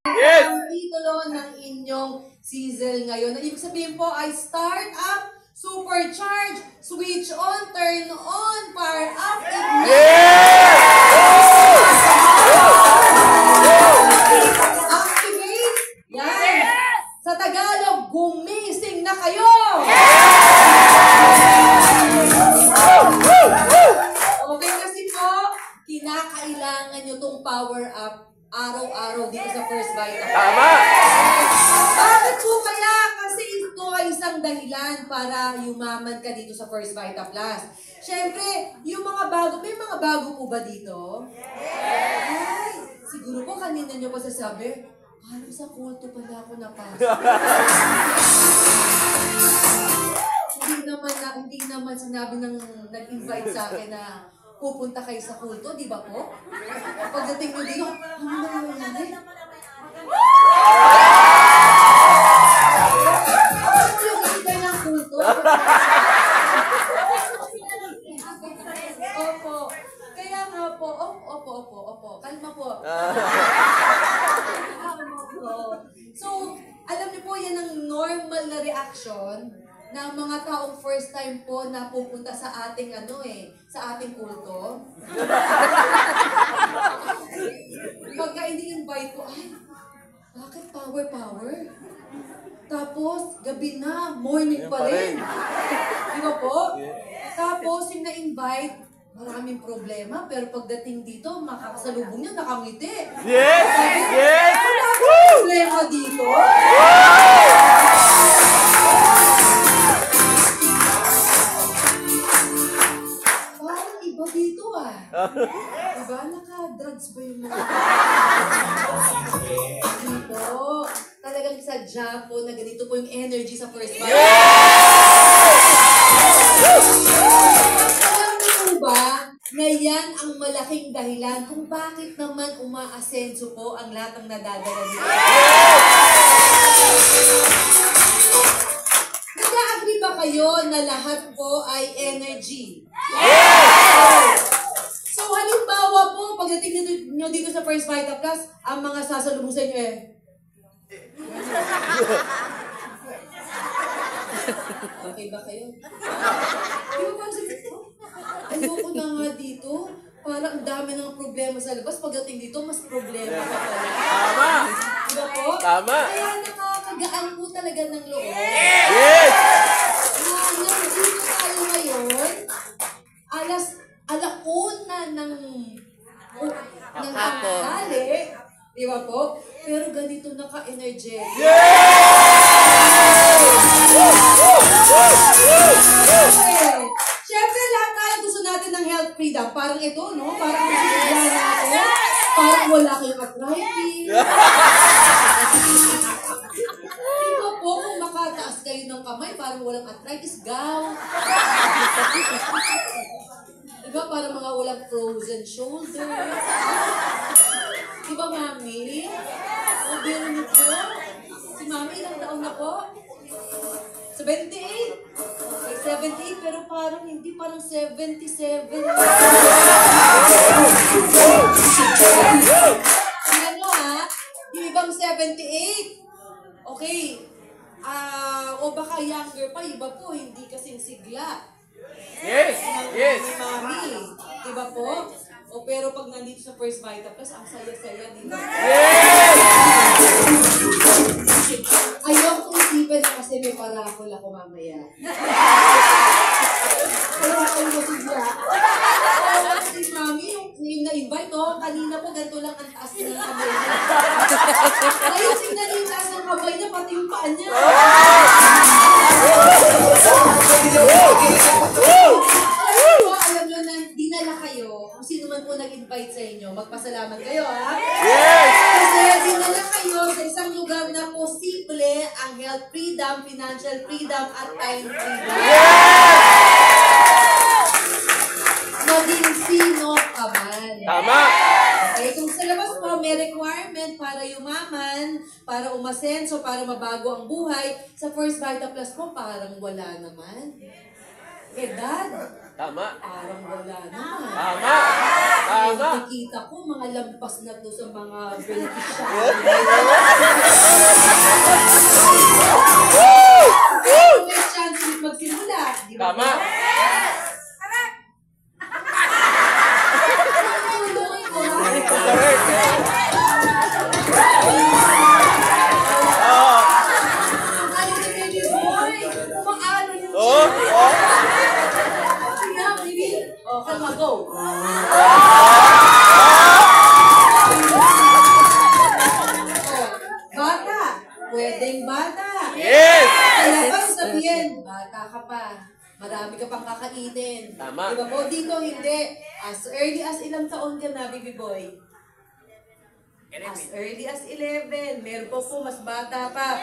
Yes! Ang titulo ng inyong sizzle ngayon. Ibig sabihin po ay start up, supercharge, switch on, turn on, power up, ignite. Yes! Activate. Yan. Sa Tagalog, gumising na kayo. Okay, kasi po, kinakailangan nyo tong power up araw-araw dito sa First Vita. Tama! Bakit po kaya? Kasi ito ay isang dahilan para yumaman ka dito sa First Vita Plus. Siyempre, yung mga bago, may mga bago po ba dito? Ay, siguro po kanina nyo pa sasabi, parang sa kulto pala ako napasok. Hindi naman sinabi ng nag-invite sa akin na pupunta kayo sa kulto, di ba po? Pagdating nyo dito, ano na nangyari? Ano yung isipay ng kulto? Opo. Kaya nga po, opo. Kalma po. So, alam niyo po, yan ang normal na reaction ng mga taong first time po na pupunta sa ating sa ating kulto. Pagka ini-invite po, ay, bakit power? Tapos, gabi na, morning pa rin. Di ba po? Tapos, yung na-invite, maraming problema, pero pagdating dito, makakasalubong niya, nakangiti. Yes! Yes! Wala problema dito. Parang iba dito Diba? Naka-drugs ba yung mga dito? Talagang sadya po na ganito po yung energy sa First Vita. Alam niyo ba na yan ang malaking dahilan kung bakit naman umaasenso po ang lahat ng nadadala nila? Nag-agree ba kayo na lahat po ay energy? So halimbawa po, pagdating nyo dito sa First Vita Plus, ang mga sasalubong sa inyo okay ba kayo? Di ba parang sabi ko, ayoko na nga dito. Parang ang dami ng problema sa labas. Pagdating dito, mas problema pa pala. Tama! Diba po? Tama! Kaya nakakagaan po talaga ng loob. Yes! Nandito tayo ngayon, alauna ng tanghali. Di ba po? Pero ganito naka-energetic. Siyempre, lahat tayo gusto natin ng health freedom. Parang ito, no? Parang masigla natin. Parang wala kayong arthritis. Diba po, kung makataas kayo ng kamay, parang walang arthritis, gout. Diba, parang mga walang frozen shoulders. Diba, Mami? O, biro niyo po. Si Mami, ilang taon na po? 78? Okay, 78, pero parang hindi, parang 77. Tingnan mo yung ibang 78. Okay, o baka younger pa, iba po, hindi kasing sigla. Yes! Yes! Ni Mami, diba po? O pero pag nandito sa First Vita Plus, ang saya-saya, diba? Yes! Ayoko isipin na kasi may parakol ako mamaya. Kaya ako masigla. Si Mami, yung na-invite, kanina po ganito lang ang taas ng kamay niya. Ngayon, tingnan yung taas ng kamay niya, pati yung paa niya. Alam nyo na, dinala kayo, kung sino man po nag-invite sa inyo, magpasalamat kayo, Yes! Kasi dinala kayo sa isang lugar na posible ang health freedom, financial freedom, at time freedom. Maging sino ka man. Tama! Okay, kung sa labas po may requirement para yumaman, para umasenso, para mabago ang buhay, sa First Vita Plus po parang wala naman. Edad, Tama! parang wala naman. Tama! Tama! Nakikita ko mga lampas na to sa mga beneficiary. bata ka pa. Marami ka pang kakainin. Tama. Diba po? Dito hindi. As early as ilang taon ka na, baby boy? As early as 11. Meron po mas bata pa.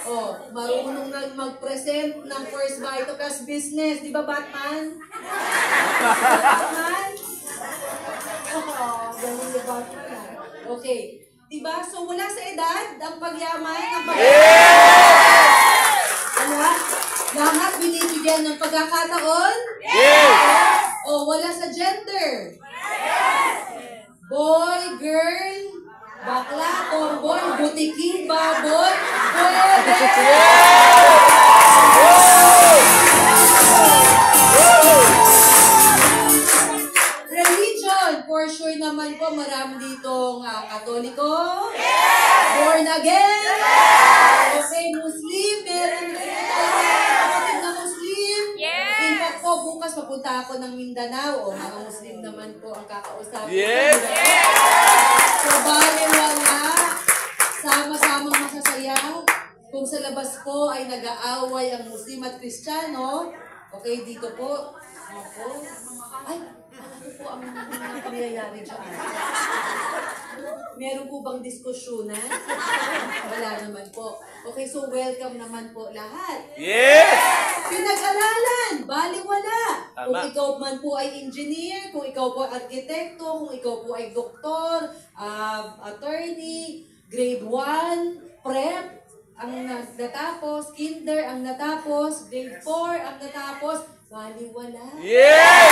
Oh, marunong na mag-present ng First Vita Plus business. Di ba, Batman? Batman? Oh, ganun yung Batman. Okay. Diba? So, wala sa edad ang pagyaman, ang ano? Lahat binibigyan ng pagkakataon? Yes! O wala sa gender? Boy, girl, bakla, tomboy, butiki, baboy, pwede! Religion, for sure naman po, marami ditong Katoliko, born again, okay, Muslim, meron din kapatid na Muslim. In fact po, bukas papunta ako ng Mindanao, o mga Muslim naman po ang kakausapin. Yes! So, bale wala, sama-samang masasaya. Kung sa labas po ay nag-aaway ang Muslim at Kristiyano, okay, dito po, ako, ay, ano po ang mga pangyayari dyan? Meron po bang diskusyonan? Wala naman po. Okay, so welcome naman po lahat. Yes! Pinag-aralan, baliwala. Tama. Kung ikaw man po ay engineer, kung ikaw po ay arkitekto, kung ikaw po ay doktor, attorney, grade 1, prep, ang natapos, kinder ang natapos, grade 4 ang natapos, baliwala. Yes!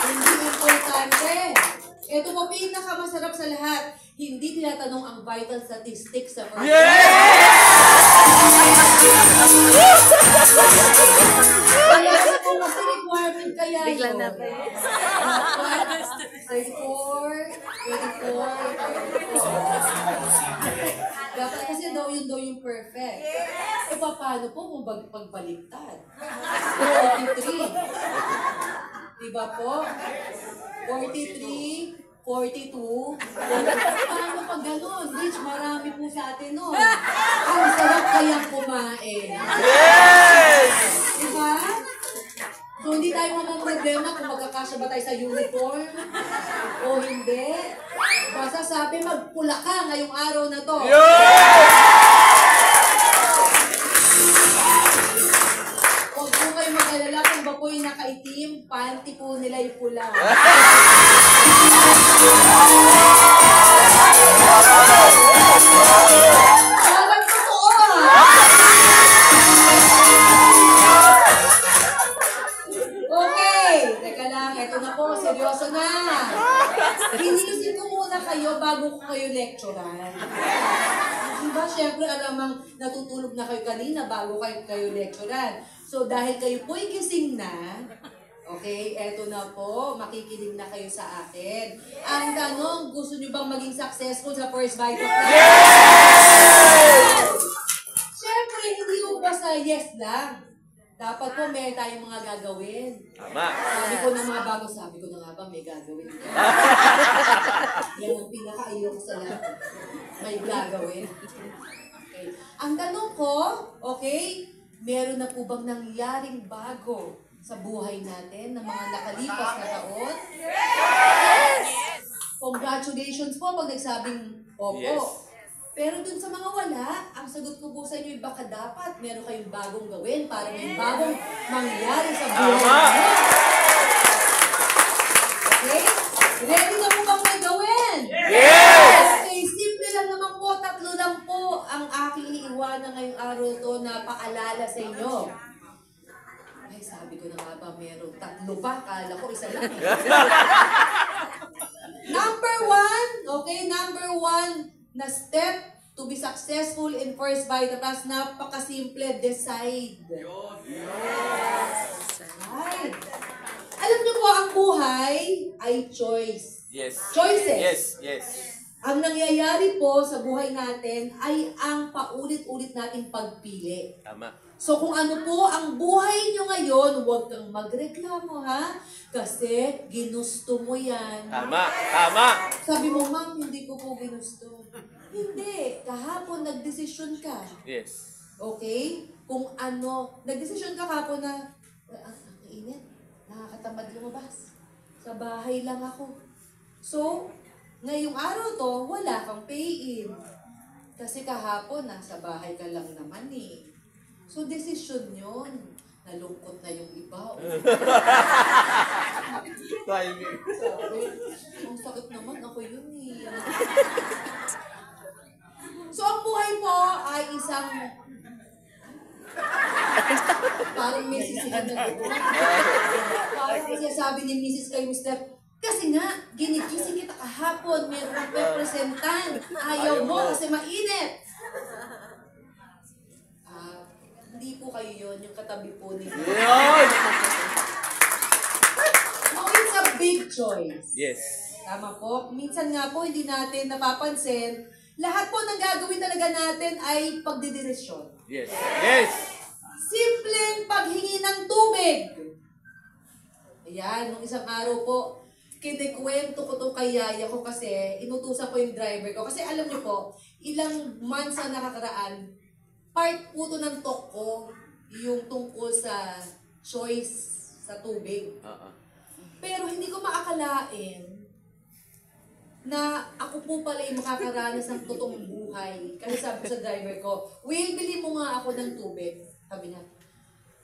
Hindi importante. Ito po pinakamasarap sa lahat. Hindi tinatanong ang vital statistics sa first Kaya ito kasi requirement kaya yun. Bigla na ba? 34. Dapat kasi daw yung perfect. E paano po kung pagbaliktad? 43. Diba po? 43, 42. Paano pag ganun? Rich, marami po sa atin nun. Ang sarap kayang kumain. Yes! Diba? So, hindi tayo problema kung magkakasya ba tayo sa uniform o hindi. Basta sabi, magpula ka ngayong araw na to. Huwag po kayo mag-alala kung ba po yung nakaitim, panty po nila yung pula. Parang totoo Okay, teka lang, eto na po, seryoso na. Iniisip ko muna kayo bago ko kayo lecturean. Diba, syempre alamang natutulog na kayo kanina bago kayo lecturean. So, dahil kayo po'y gising na, okay, eto na po, makikinig na kayo sa akin. Ang tanong, gusto nyo bang maging successful sa First Vita Plus? Syempre, hindi ko basta yes lang. Dapat po meron tayong mga gagawin. Tama. Sabi ko na mga bago, sabi ko na nga ba, may gagawin. Yan ang pinaka-ayoko sa lahat. May gagawin. Okay. Ang tanong ko, okay, meron na po bang nangyaring bago sa buhay natin ng mga nakalipas na taon? Yes! Congratulations po pag nagsabing opo. Yes. Pero dun sa mga wala, ang sagot ko po sa inyo, baka dapat meron kayong bagong gawin para may bagong mangyari sa buhay niyo. Okay? Ready na po bang may gawin? Yes! Okay, simple lang naman po, 3 lang po ang aking iiwanan ngayong araw to na paalala sa inyo. Ay, sabi ko na nga ba, meron 3 pa, kala ko isa lang. Number 1, okay, number 1, na step to be successful in First Vita Plus, napakasimple, decide. Right. Alam niyo po, ang buhay ay choice. Yes. Choices. Yes, yes. Ang nangyayari po sa buhay natin ay ang paulit-ulit nating pagpili. Tama. So kung ano po ang buhay nyo ngayon, huwag kang magreklamo ha. Kasi ginusto mo yan. Tama. Tama. Sabi mo, ma'am, hindi ko po ginusto. Hindi. Kahapon nagdesisyon ka. Yes. Okay? Kung ano, nagdesisyon ka kapon na, ang init, nakakatamad lumabas. Sa bahay lang ako. So, ngayong araw to, wala kang pay-in. Kasi kahapon, nasa bahay ka lang naman eh. So, desisyon yun. Nalungkot na yung iba. Sabi, ang sakit naman, ako yun eh. So, ang buhay po ay isang parang may sisihan na doon. Parang sabi ni Mrs. kay Mr. Kasi nga, ginigising kita kahapon, may representan. Ayaw mo kasi mainit. Hindi po kayo yun, yung katabi po ninyo. Yun! No, it's a big choice. Yes. Tama po. Minsan nga po, hindi natin napapansin, lahat po ng gagawin talaga natin ay pagdidesisyon. Yes. Yes! Simpleng paghingi ng tubig. Ayan, nung isang araw po, kinikwento ko to kay yaya ko kasi inutusan ko yung driver ko. Kasi alam niyo po, ilang months na nakakaraan, part po to ng talk ko, yung tungkol sa choice sa tubig. Pero hindi ko maakalain na ako po pala yung makakaranas ng totoong buhay. Kasi sabi ko sa driver ko, Will, bili mo nga ako ng tubig. Sabi niya,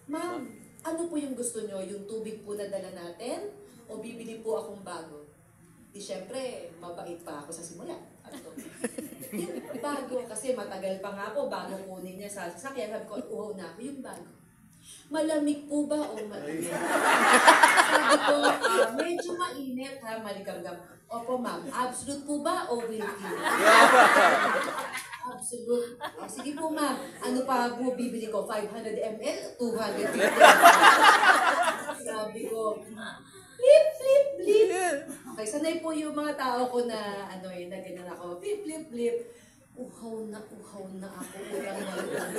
Ma'am, ano po yung gusto nyo? Yung tubig po na dala natin? O bibili po akong bago? Di syempre, mabait pa ako sa simula. Ano? Yung bago, kasi matagal pa nga po bago kunin niya sa sasakyan. Sabi ko, uhaw na ako yung bago. Malamig po ba o mainit? Sabi ko, medyo mainit ha, maligam-gam. Opo ma'am, absolute po ba o wilting? Absolute. Sige po ma'am, ano pa po bibili ko? 500 ml? 250 ml? Sabi ko, flip, flip, flip. Okay, sanay po yung mga tao ko na, na ganyan ako. Flip, flip, flip. Uhaw na ako. Ulang na ulang.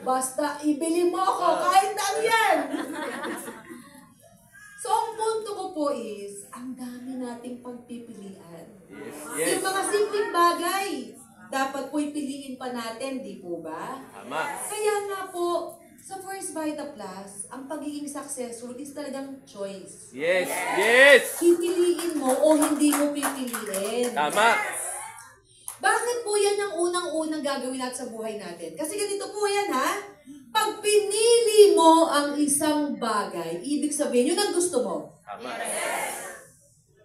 Basta, ibili mo ako. Kahit na yan. So, ang punto ko po is, ang dami nating pagpipilian. Yes. Yung mga simpleng bagay, dapat po ipiliin pa natin, di po ba? Tama. Kaya nga po, sa First Vita Plus, ang pagiging successful is talagang choice. Yes. Yes. Pipiliin mo o hindi mo pipiliin. Tama. Bakit po yan ang unang-unang gagawin natin sa buhay natin? Kasi ganito po yan ha. Pag pinili mo ang isang bagay, ibig sabihin, yun ang gusto mo. Tama.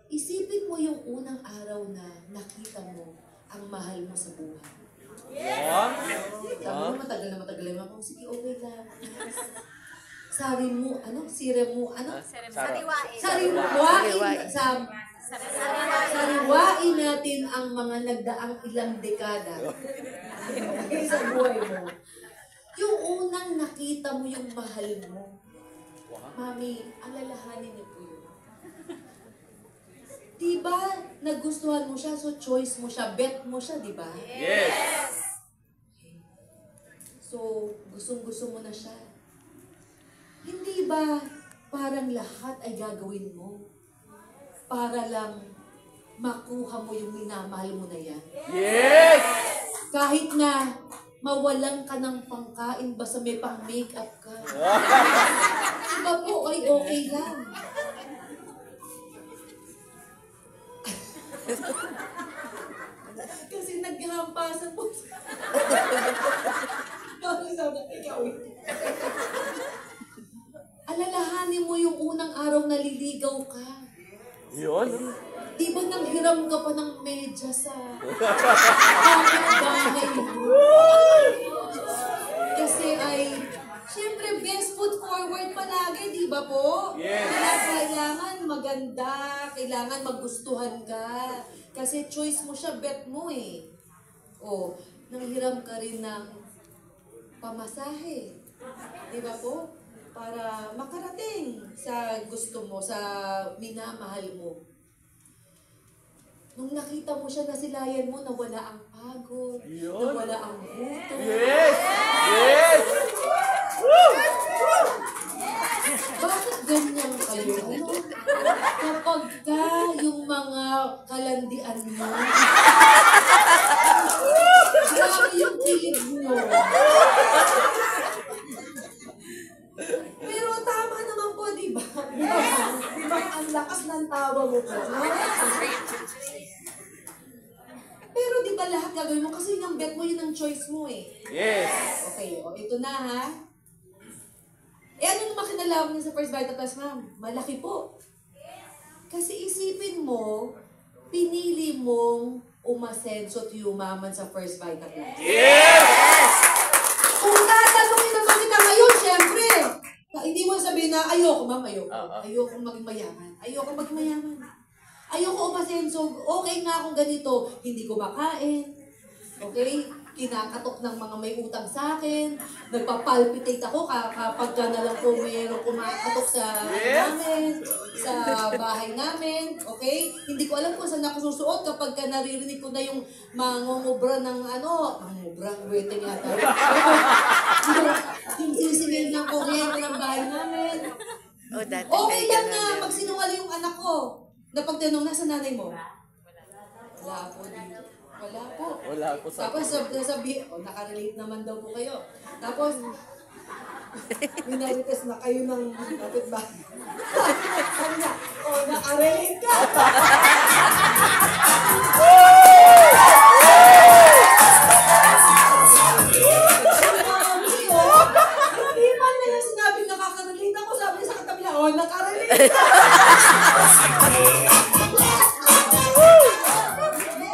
Isipin mo yung unang araw na nakita mo ang mahal mo sa buhay. Sabi mo, matagal na ako. Sige, okay lang. Sariwain natin ang mga nagdaang ilang dekada sa buhay mo. Yung unang nakita mo yung mahal mo, Mami, alalahanin niyo po yun. Diba, nagustuhan mo siya, so choice mo siya, bet mo siya, diba? Yes. So, gustong-gusto mo na siya. Hindi ba parang lahat ay gagawin mo para lang makuha mo yung minamahal mo na yan? Yes. Kahit na mawalan ka ng pangkain, basta may pang-makeup ka. Diba po, ay okay lang. Kasi naghahampasan po. Alalahanin mo yung unang araw na liligaw ka. Yun. Di ba nanghiram ka pa ng medya sa bahay mo? Kasi ay, syempre, best foot forward palagi, di ba po? Yes. Kaya kailangan maganda, kailangan magustuhan ka. Kasi choice mo siya, bet mo eh. O, nanghiram ka rin ng pamasahe. Di ba po? Para makarating sa gusto mo, sa minamahal mo. Nung nakita mo siya, nasilayan mo, nawala ang pagod, nawala ang gutom. Yes. Yes. Bakit ganyan kayo? Kapag ka yung mga kalandian mo, grabe yung kilig mo. bakit gagawin mo? Kasi yun ang bet mo, yun ang choice mo eh. Yes. Okay, o ito na ha. Eh ano naman kinalaman niya sa First Vita Plus, ma'am? Malaki po. Kasi isipin mo, pinili mong umasenso at yumaman sa First Vita Plus. Yes. Kung tatanungin naman kita ngayon, syempre, hindi mo sabihin na, ayoko ma'am, ayoko. Ayoko maging mayaman. Ayoko maging mayaman. Ayoko umasenso. Okay nga akong ganito. Hindi ko makain. Okay? Kinakatok ng mga may utang sa akin. Nagpapalpitate ako kapag ka na lang po mayroong kumakatok sa namin, sa bahay namin. Okay? Hindi ko alam kung saan ako susuot kapag ka naririnig ko na yung mangungubra ng mangungubra, waiting yata. Yung sisingil ng kuryente ng bahay namin. Okay lang na magsinungaling yung anak ko. Na pagtanong, nasa nanay mo? Wala po dito. Wala po. Wala po sa... Tapos sabi, nakarelate naman daw po kayo. Tapos, minarites na kayo ng kapitbahay. Sabi niya, nakarelate ka. Hindi man nila sinabing nakakarelate ako. Sabi niya sa katabi niya, nakarelate ka.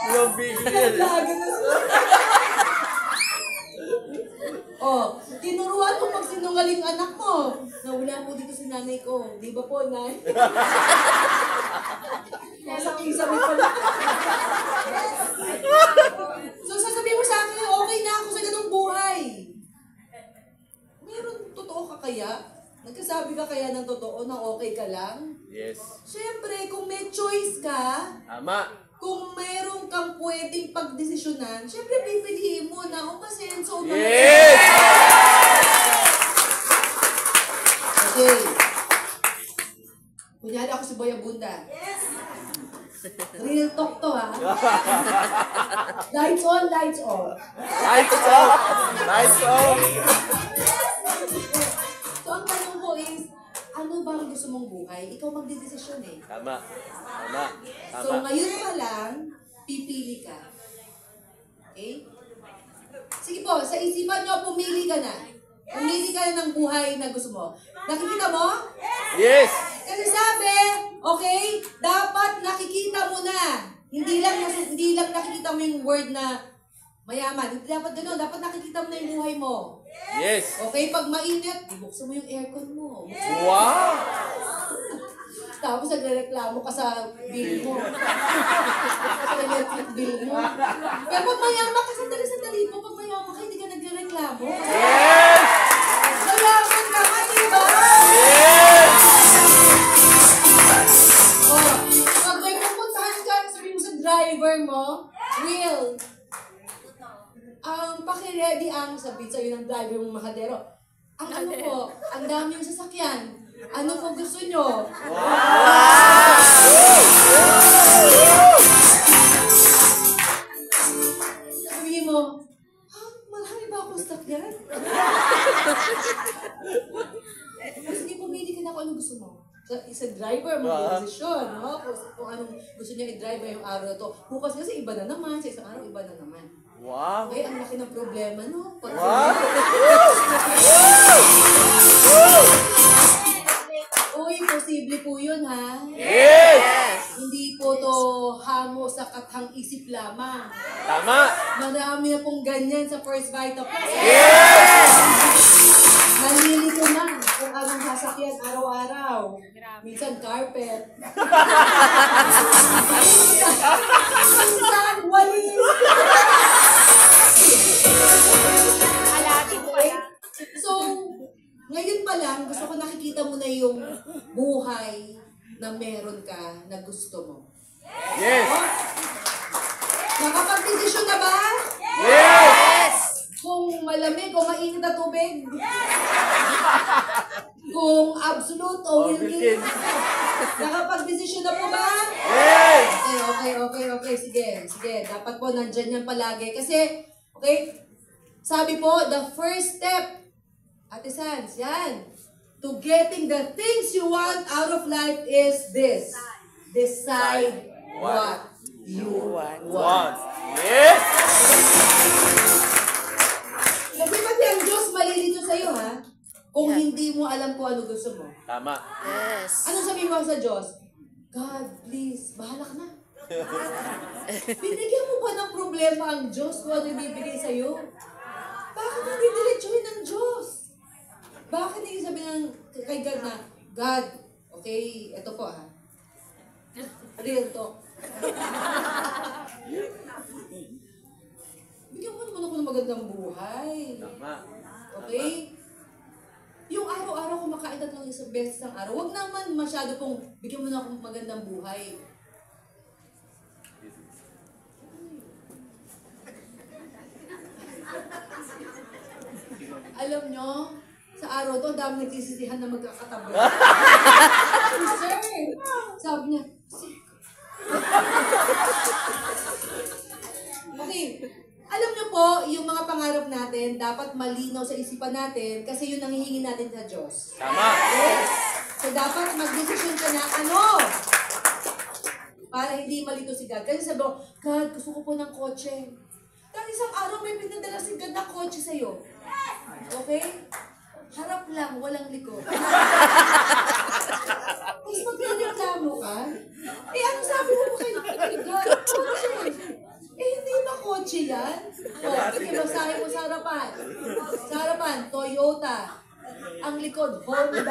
Yung bigil. Tinuruan mo pag sinungaling anak mo. Nawala po dito si nanay ko. Di ba po, nay? Nasa kisame pala. So, sasabihin mo sa akin, okay na ako sa ganung buhay. Meron totoo ka kaya? Nagkasabi ka kaya ng totoo na okay ka lang? Yes. Siyempre, kung may choice ka, Tama. kung meron kang pwedeng pagdesisyonan, syempre pipiliin mo na umasenso na. Yes! Okay. Kunyari ako si Boy Abunda. Real talk to ha. Lights on, lights off. Lights off! Lights off! So ang tanong ko is, ano ba ang gusto mong buhay? Ikaw magdedesisyon eh. Tama. Tama. Tama. So ngayon pa lang, pipili ka. Okay? Sige po, sa isipan nyo, pumili ka na. Pumili ka na ng buhay na gusto mo. Nakikita mo? Yes! Kasi sabi, okay, dapat nakikita mo na. Hindi lang nakikita mo yung word na mayaman. Hindi dapat gano'n. Dapat nakikita mo na yung buhay mo. Yes! Okay, pag mainit, ibuksan mo yung aircon mo. Wow! Tapos nagreklamo ka sa bill mo. Sa electric bill mo. Pero pag mayaman ka, sandali po, pag mayaman ka, hindi ka nagreklamo. Yes! Mayaman ka nga, diba? Yes! Pag may pupuntahan ka, sabi mo sa driver mo, Will, paki-ready ang sabi sa'yo ng driver mong makadero. Ang ano po, ang dami yung sasakyan. Ano po gusto nyo? Sabihin mo, marami ba akong sasakyan? Sige, pumili ka na kung anong gusto mo. Sa driver, mag-desisyon, no? Kung anong gusto niya i-drive ngayong araw na to. Bukas kasi iba na naman, sa isang araw iba na naman. Wow! Ay, ang laki ng problema, no? Wow! Uy, posible po yun, ha? Yes! Hindi po to hamo sa kathang isip lamang. Tama! Marami na pong ganyan sa First Vita Plus. Yes! Nalilito na kung anong sasakyan araw-araw. Minsan carpet. Minsan walis. So, ngayon pa lang, gusto ko nakikita mo na yung buhay na meron ka na gusto mo. Yes! Nakapag-desisyon na ba? Yes! Kung malamig o mainit na tubig? Kung absolute o wilkin? Nakapag-desisyon na po ba? Yes! Okay. Sige. Dapat po nandyan yan palagi. Kasi, okay, sabi po, the first step, Ate Sans, yan, to getting the things you want out of life is this. Decide what you want. Yes! Kung hindi mo alam kung ano gusto mo. Tama. Yes. Ano sabihin mo sa Diyos? God, please, bahala ka na. Binigyan mo ba ng problema ang Diyos kung ano ibibigay sa'yo? Bakit hindi diretsuhin ng Diyos? Bakit hindi sabihin kay God na, God, okay, ito po ha. Real talk. Bigyan mo naman ako ng magandang buhay. Tama. Okay? Yung araw-araw kumakain tatlong isang beses ng araw, huwag naman masyado pong bigyan mo na akong magandang buhay. Alam nyo, sa araw to, dami nagsisisihan na magkakatabi. Sir, sabi niya, okay, alam nyo po, yung mga pangarap natin, dapat malinaw sa isipan natin kasi yun ang hihingi natin sa Diyos. Tama. Yes. So dapat mag-desisyon ka na ano? Para hindi malito si God. Kasi sabi ko, God, gusto ko po ng kotse. Tapos isang araw may pinadala si God na kotse sa'yo. Okay? Harap lang, walang likod. Tapos magreklamo ka, ano sabi mo kay God? Kotse. Hindi ba kotse yan? Sige, basahin mo sa harapan. Sa harapan, Toyota. Ang likod, Honda.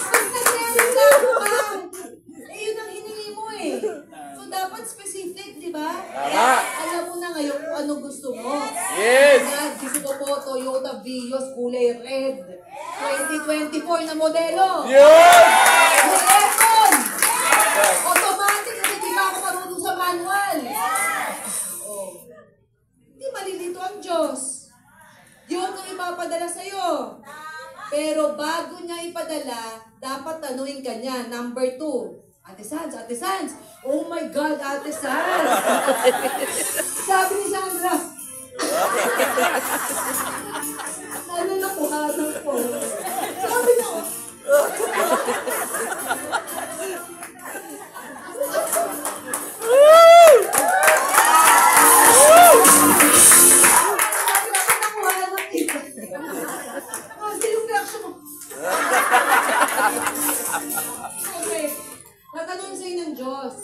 Pag nagreklamo ka, yun ang hiningi mo eh. So, dapat specific, di ba? Tama. Alam mo na ngayon kung ano gusto mo. Yes. God, gusto ko po Toyota Vios kulay red. 2024 na modelo. Yun! May aircon! Automatic kasi di ba ako marunong sa manual? Oh. Hindi malilito ang Diyos. Yun ang ipapadala sa'yo. Pero bago niya ipadala, dapat tanungin ka niya. Number 2, Ate Sans. Oh my God, Ate Sans. Sabi ni Sandra, ano na kuhanan ko? Sabi niya, okay. Tatanungin sa'yo ng Diyos.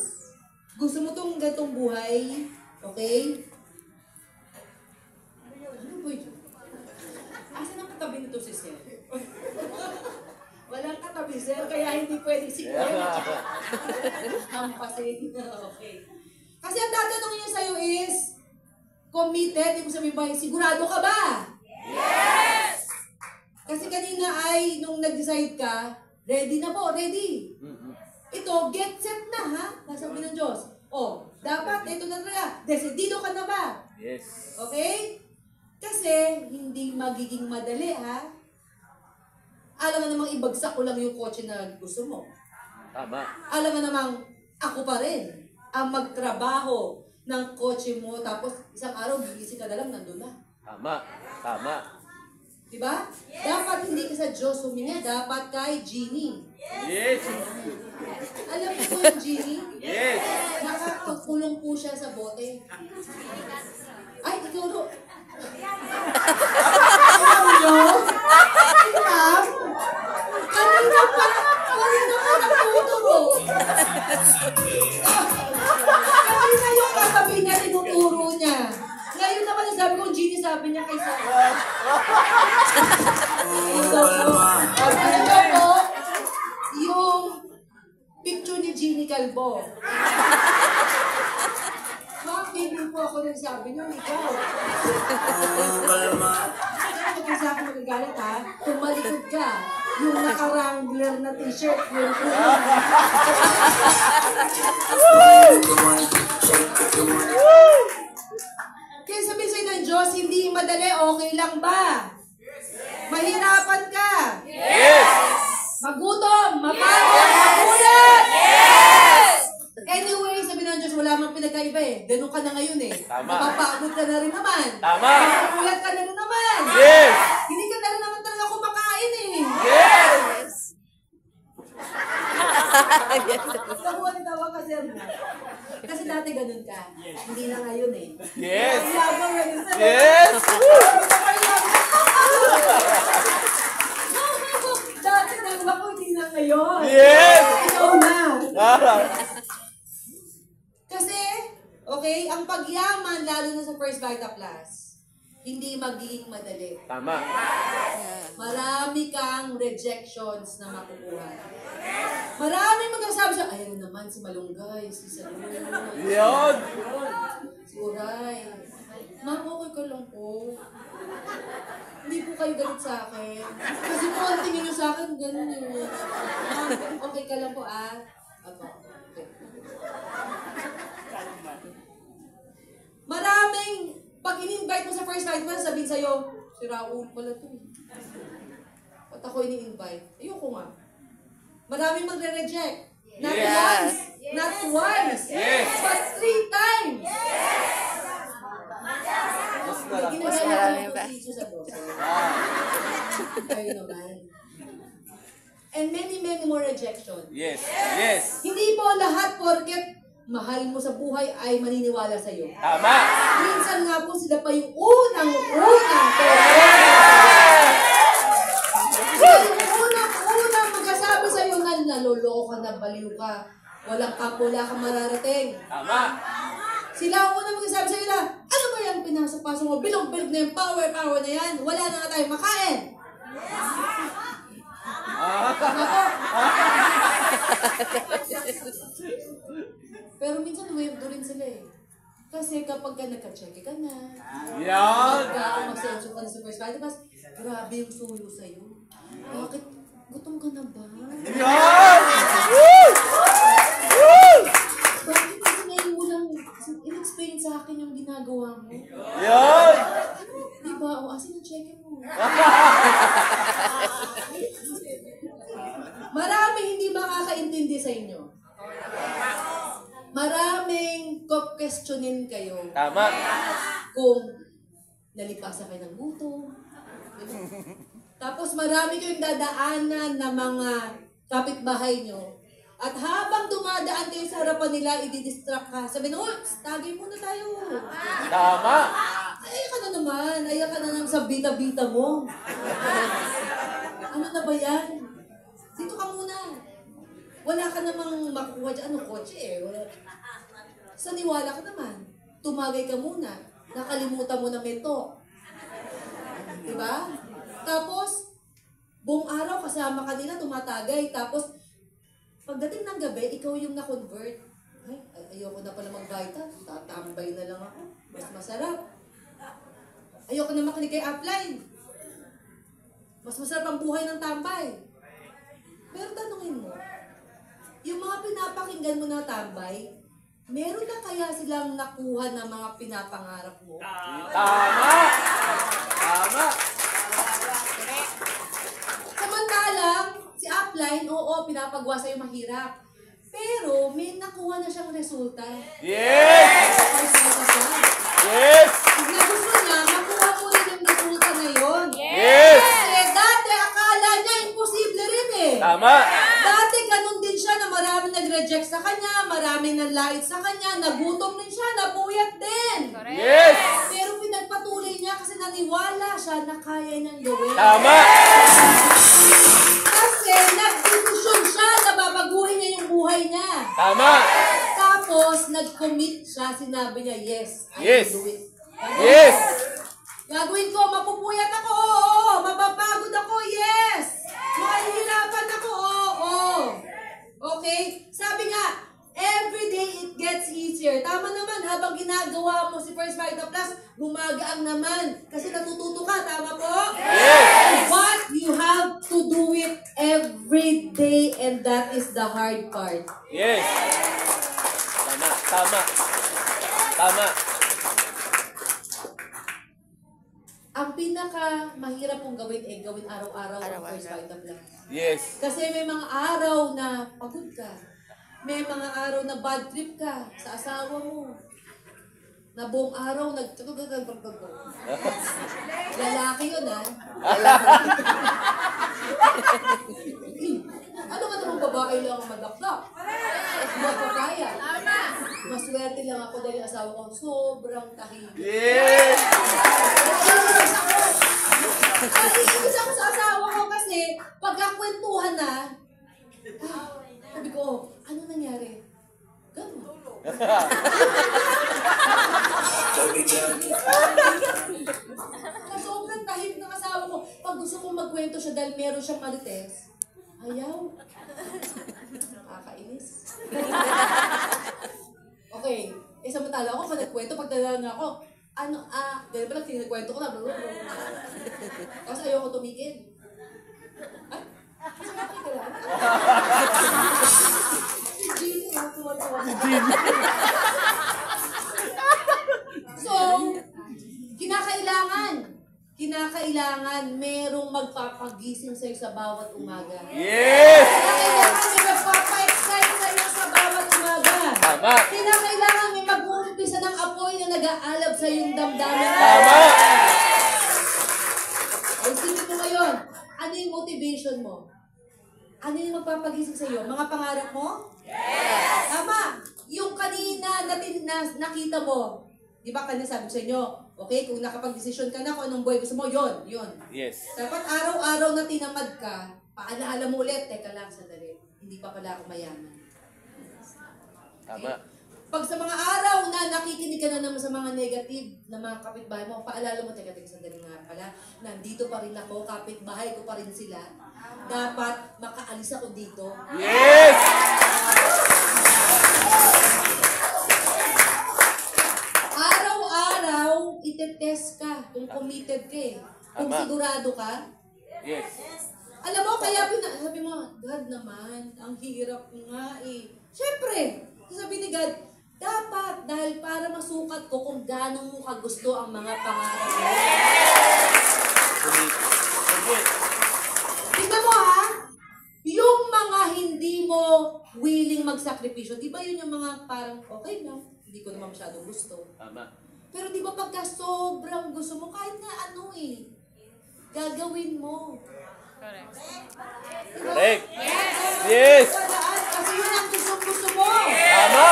Gusto mo tong gantong buhay? Okay? Ano ba yun? Asan ang katabi nito si Sir? Walang katabi, Sir, kaya hindi pwedeng si Kuya. Hampasin. Okay. Kasi ang tatanungin niya sa'yo is, committed, ibig sabihin ba, sigurado ka ba? Yes! Kasi kanina ay, nung nag-decide ka, ready na po, ready. Ito, get set na ha, nasabi ng Diyos. Oh, dapat, ito na talaga, desidido ka na ba? Yes. Okay? Kasi, hindi magiging madali ha. Alam mo namang ibagsak ko lang yung kotse na gusto mo. Tama. Alam mo namang ako pa rin ang magtrabaho ng kotse mo, tapos isang araw, gigising ka na lang, nandun na. Tama. Tama. Diba? Dapat hindi ka sa Diyos humingi, dapat kay Genie. Yes. Alam mo po yung Genie? Yes. Nakakapulong po siya sa bote. Ay, ikaw ro. Ano? Ma'am? Kanina pa nagtuturo. Kanina yung katabi niya, tinuturo niya. Ngayon naman, sabi ko, Genie, sabi niya kay Sarah. Ito po, yung picture ni Genie Calvo. Bakit po ako nang sabi niyo, ikaw? Kaya sa akin magagalit ha, tumalikod ka. Yung naka-wrangler na t-shirt, yun po. Kaya sabihin sa'yo ng Diyos, hindi madali, okay lang ba? Mahirapan ka. Yes. Magutom, mapagod, magulat. Yes! Anyway, sabi ng Diyos, wala mang pinagkaiba eh. Ganun ka na ngayon eh. Tama. Mapapagod ka na rin naman. Tama. Magulat ka na rin naman. Yes. Hindi ka na rin naman talaga kumakain eh. Yes. Nakuha ni tawa kasi ano. Kasi dati ganun ka. Hindi na ngayon eh. Yes! Ang yabang ngayon. Yes! Dati nang ako, hindi na ngayon. Yes! Ikaw na. Ah, Kasi, okay, ang pagyaman, lalo na sa First Vita Plus, hindi magiging madali. Tama. Marami kang rejections na makukuha. Marami magsasabi siya, ayaw naman si Malunggay, si Salud, Yun! si Uray. Ma'am, okay ka lang po. Hindi po kayo galit sa akin. Kasi po, ang tingin nyo sa akin, ganun yun. Ma'am, okay ka lang po Apo. Okay. Maraming, pag in-invite mo sa First Night Man, sabihin sa'yo, si Raul pala to. Ba't ako ini-invite? Ayoko nga. Maraming magre-reject. Not Yes. once, not twice, Yes. but 3 times. Mas marami. Ginagaya marami ko pa. ng teacher sa boss. Ah, Kayo naman. And many more rejection. yes. Yes. Hindi po lahat porket mahal mo sa buhay ay maniniwala sa iyo. Tama. Minsan nga po sila pa yung unang-unang unang magsasabi sa iyo na naloloko ka na, baliw ka. Walang kapula kang mararating. Tama. Sila ang unang magsasabi sa iyo na, ano ba yung pinasok-pasok mo? Bilog-bilog na yung power na yan. Wala na nga tayong makain. Tama po. Pero minsan weirdo rin sila eh. Kasi kapag ka nagka-check ka na, Yan. kapag mag-sensyo ka na sa First Vita Plus, grabe yung suyo sa'yo. Bakit? Gutom ka na ba? Yan. Woo! Woo! Bakit kasi ngayon mo lang in-explain sa akin yung ginagawa mo? Yan. Diba? O, asin ang check mo. Maraming hindi makakaintindi sa inyo. Maraming questionin kayo Tama. kung nalipasan kayo ng gutom. Tapos marami kayong dadaanan na mga kapitbahay nyo. At habang dumadaan kayo sa harapan nila, i-distract ka. Sabi na, tagay muna tayo. Tama. Ayaw ka na naman. Ayaw ka na sa bita-bita mo. Ano na ba yan? Dito ka muna. Wala ka namang makukuha dyan. Ano, kotse eh. Wala. Saniwala ka naman. Tumagay ka muna. Nakalimutan mo na may talk. Diba? Tapos, buong araw kasama ka nila, tumatagay. Tapos, pagdating ng gabi, ikaw yung na-convert. Ay, ayoko na pala mag-vita. Tatambay na lang ako. Mas masarap. Ayoko na makinig kay upline. Mas masarap ang buhay ng tambay. Pero tanungin mo, yung mga pinapakinggan mo na tambay, meron na kaya silang nakuha ng mga pinapangarap mo? Tama. Tama. Samantalang, si upline, oo, pinapagawa sa'yo mahirap. Pero, may nakuha na siyang resulta. Yes. Ay, sana siya. Yes. Kung gusto niya, makuha mo rin yung resulta na yun. Yes. Kasi dati, akala niya, imposible rin eh. Tama. Dati, ganun din siya na maraming nag-reject sa kanya, maraming nanlait sa kanya, nagutom din siya, napuyat din. Yes. Pero pinagpatuloy niya kasi naniwala siya na kaya niyang gawin. Tama. Kasi nag-desisyon siya na babaguhin niya yung buhay niya. Tama. Tapos, nag-commit siya, sinabi niya, yes, I Yes. will do it. Yes. Gagawin ko, mapupuyat ako, oo, mapapagod ako, yes. Mahihirapan ako, oo. Okay? Sabi nga, every day it gets easier. Tama naman, habang ginagawa mo si First Vita Plus, gumagaang naman. Kasi natututo ka, tama po? Yes. But you have to do it every day and that is the hard part. Yes. Tama. Tama. Tama. Ang pinaka mahirap mong gawin ay gawin araw-araw ang First Vita Plus. Yes. Kasi may mga araw na pagod ka. May mga araw na bad trip ka sa asawa mo. Na buong araw lalaki yun Ano ka namang babae lang ang madakdak? Hindi pa kaya. Maswerte lang ako dahil yung asawa ko sobrang tahimik. Yes! Naiinis ako sa asawa ko kasi pagkakwentuhan na, sabi ko, ano nangyari? Gano'n. Sobrang tahimik ng asawa ko. Pag gusto kong magkwento siya dahil meron siyang marites, ayaw. Nakakainis. Okay. Samantala ako, pag nagkwento, pag dala na ako, dahil pala, tinagkwento ko na, tapos ayaw ko tumigil. Ay, kasi okay ka lang. Si Jean, tuwa-tuwa. So, kinakailangan merong magpapagising sa'yo sa bawat umaga. Yes! Kinakailangan may magpapa-excite sa'yo sa bawat umaga. Tama! Kinakailangan may mag-uumpisa ng apoy na nag-aalab sa iyong damdamin. Tama! O, isipin mo ngayon, ano yung motivation mo? Ano yung magpapagising sa iyo? Mga pangarap mo? Yes! Tama! Yung kanina nakita mo, di ba kanina sabi ko sa inyo, okay, kung nakapag-desisyon ka na kung anong buhay gusto mo, yun. Yes. Dapat araw-araw na tinamad ka, paalaala mo ulit, teka lang, sandali, hindi pa pala ako mayaman. Tama. Pag sa mga araw na nakikinig ka na naman sa mga negative na mga kapitbahay mo, paalala mo, teka, sandali nga pala, nandito pa rin ako, kapitbahay ko pa rin sila. Dapat makaalis ako dito. Yes! Araw-araw, itetest ka kung committed ka eh. Kung Tama. sigurado ka. Yes. Alam mo, kaya sabi mo, God naman, ang hirap nga eh. Siyempre, sabi ni God, dapat, dahil para masukat ko kung gaano mo kagusto ang mga pangarap mo. Tingnan mo ha, yung mga hindi mo willing magsakripisyo, di ba yun yung mga parang, okay lang, hindi ko naman masyadong gusto. Tama. Pero di ba pagka sobrang gusto mo, kahit nga ano eh, gagawin mo. Correct. Diba? Correct. Yes! Paraan, kasi yun ang gusto mo. Tama!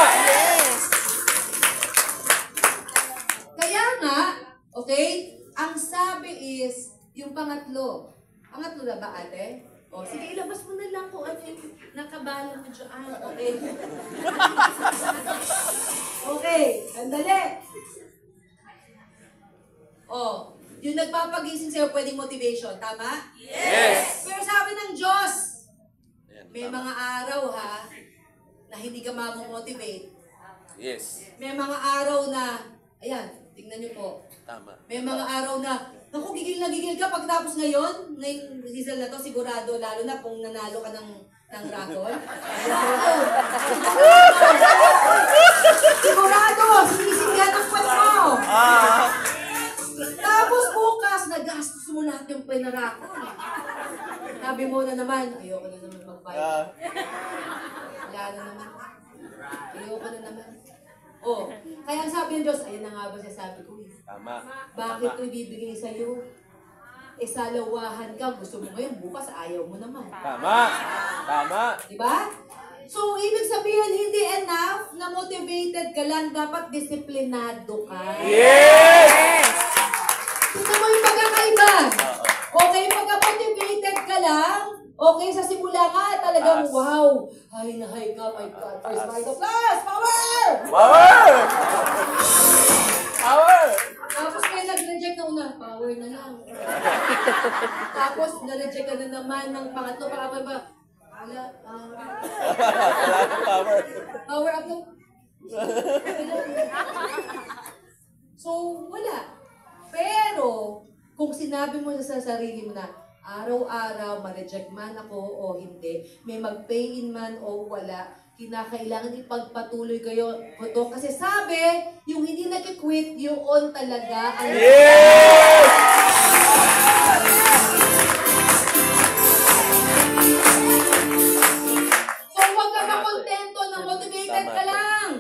Kaya nga, okay, ang sabi is, yung pangatlo. Pangatlo na ba, ate? O, sige, ilabas mo na lang kung ano yung nakabalan mo dyan. Okay. Okay, sandali. O, yung nagpapagising sa'yo pwedeng motivation, tama? Yes! Pero sabi ng Diyos, Ayan, may tama. mga araw ha, na hindi ka mamomotivate. Yes. May mga araw na, ayan, tingnan niyo po. Tama. May mga araw na, naku, gigil na gigil ka pagtapos ngayong season na to, sigurado, lalo na kung nanalo ka ng raffle. Sigurado, sinisinggan ang kwet mo. Tapos bukas, nagastos mo lahat yung pinaraffle. Sabi mo na naman, ayoko na naman mag-buy. Wala na naman. Ayoko na naman. Oh, kaya ang sabi ng Diyos, ayun na nga ba siya sabi ko eh. Tama. Bakit ko ibibigay sa'yo? Eh, salawahan ka. Gusto mo ngayon, bukas ayaw mo naman. Tama. Tama. Diba? So, ibig sabihin, hindi enough na motivated ka lang. Dapat disiplinado ka. Yes! Tignan mo yung pagkakaiba. Okay, pagka motivated ka lang, okay, sa simula nga, talagang Taas. wow. High na high ka, my God. First Taas. mind of plus, power! Power! Power! Tapos may nag-reject na una, power na lang. Tapos na-reject ka na naman ng pangatlo, para ba? Wala, Wala na power. power up lang. So, wala. Pero, kung sinabi mo sa sarili mo na, araw-araw, ma-reject man ako o hindi, may mag-pay in man o wala, kinakailangan ipagpatuloy kayo ito. Kasi sabi, yung hindi nag-quit, yun talaga ang... Yes! So, huwag ka makontento na motivated ka lang.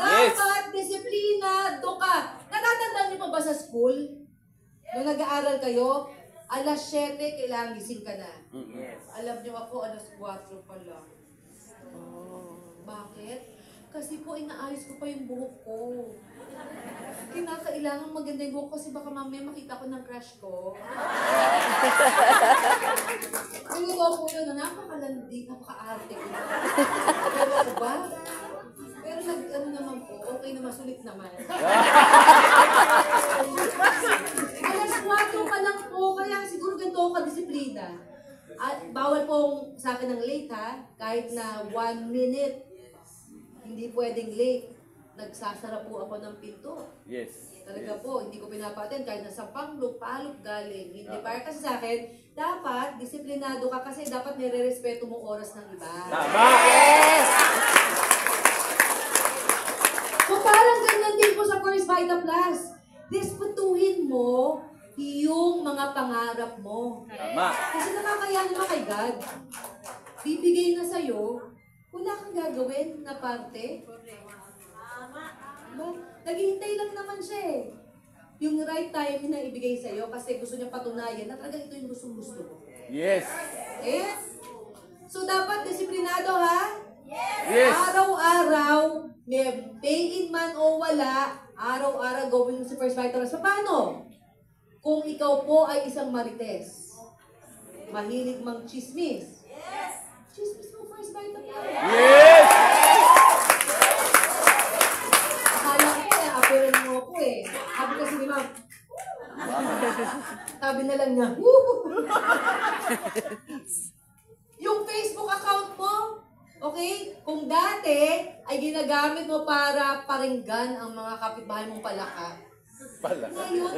Yes. Dapat, disiplinado ka. Natatandaan niyo pa ba sa school? Nung nag-aaral kayo, alas 7, kailangan gising ka na. Alam niyo ako, alas 4 pa lang. Bakit? Kasi po, inaayos ko pa yung buhok ko. Kinakailangan maganda yung buhok ko kasi baka mamaya makita ko ng crush ko. Yung totoo po yun, napakalandi, napaka-arte ko. Pero ano ba? Pero ano naman po, okay na masulit naman. Alas 4 pa lang po, kaya siguro ganito ako kadisiplina. At bawal pong sa akin ng late ha, kahit na 1 minute, hindi pwedeng late. Nagsasara po ako ng pinto. Yes. Talaga po, hindi ko pinapatin kahit nasa panglog, palog galing. Hindi para kasi sa akin, dapat disiplinado ka kasi dapat nire-respeto mo oras ng iba. Tama! Yes! So parang ganyan din po sa First Vita Plus. Respetuhin mo yung mga pangarap mo. Tama! Kasi nakakaya naman kay God. Bibigay na sa'yo, wala kang gagawin na parte. Naghihintay lang naman siya eh. Yung right time na ibigay sa'yo kasi gusto niya patunayan na talaga ito yung gusto ko. Yes! Eh? So dapat disiplinado ha? Yes! Araw-araw, may pay in man o wala, araw-araw gawin mo si First Vita Plus. Paano? Kung ikaw po ay isang marites, mahilig mang chismis. Yes! Chismis mo First Vita Plus. Yes! Akala ko eh, apirin mo ko eh. Sabi kasi ni ma'am, sabi na lang niya, yung Facebook account mo, okay? Kung dati ay ginagamit mo para paringgan ang mga kapitbahay mong palaka. Ngayon,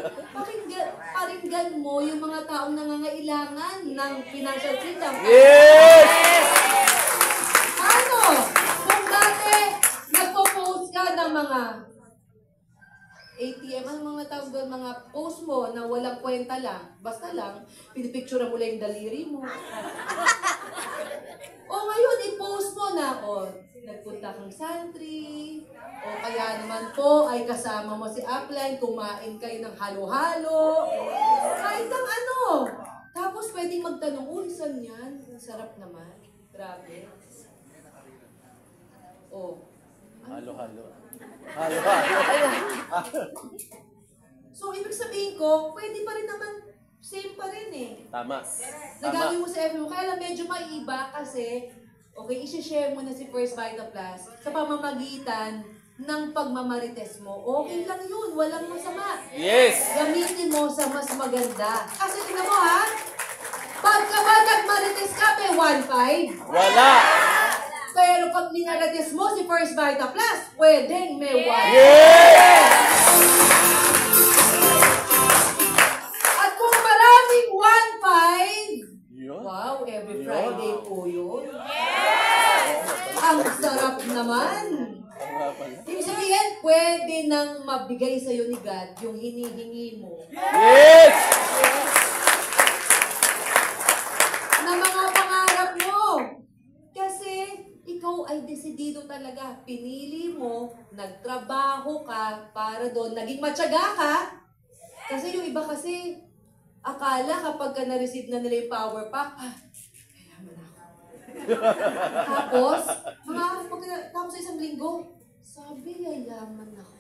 paringgan mo yung mga taong nangangailangan ng financial freedom. Yes! Ano? Kung dati, nagpo-post ka ng mga ATM, ang mga tawag doon, mga post mo na walang kwenta lang, basta lang, pinipicture mo lang yung daliri mo. O ngayon, i-post mo na, o nagpunta kang santri, o kaya naman po ay kasama mo si upline, kumain kayo ng halo-halo, kahit ng ano. Tapos pwedeng magtanong, uy, saan yan? Ang sarap naman. Grabe. O. Halo-halo. Halo-halo. So, ibig sabihin ko, pwede pa rin naman, same pa rin eh. Tama. Nagawin mo sa FB mo, kaya lang medyo maiba kasi, okay, isi-share mo na si First Vita Plus sa pamamagitan ng pagmamarites mo. Okay lang yun, walang masama. Yes! Gamitin mo sa mas maganda. Kasi tingnan mo ha, pagka ba nagmarites ka, may 1.5. Wala! Pero pag minarites mo si First Vita Plus, pwedeng may 1. Yes! At kung maraming 1.5, Yun. wow, every Friday po yun. Ang sarap naman. Tama pala. Ibig sabihin, pwede nang mabigay sa'yo ni God yung hinihingi mo. Yes! Na mga pangarap mo. Kasi ikaw ay desidido talaga. Pinili mo, nagtrabaho ka para doon. Naging matyaga ka. Kasi yung iba kasi, akala kapag ka na-receive na nila yung power pack, kailangan ako. Tapos, tapos sa isang linggo, sabi, yayaman ako.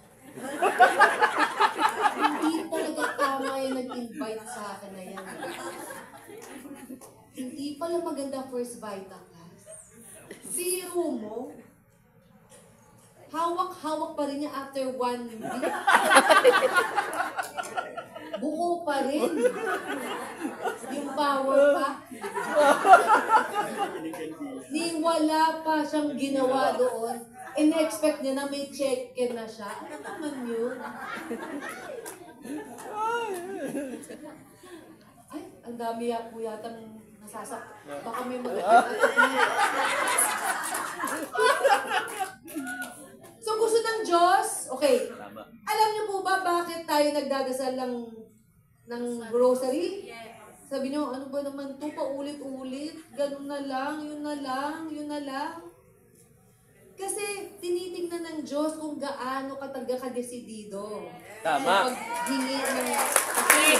Hindi talaga tama yung nag-invite sa akin na yan. Hindi pala maganda First Vita Plus. Zero mo. Hawak-hawak pa rin niya after 1 week. Buo pa rin. Yung power pack. Ni wala pa siyang ginawa doon. In-expect niya na may check-in na siya. Ano naman yun? Ay, ang dami po yatang nasasak. Baka may So gusto ng Diyos, okay. Tama. Alam niyo po ba bakit tayo nagdadasal ng grocery? Sabi niyo, ano ba naman to, paulit-ulit, ganun na lang, yun na lang, yun na lang. Kasi tinitingnan ng Diyos kung gaano ka talaga kadesidido. Tama. Sa paghingi ng okay.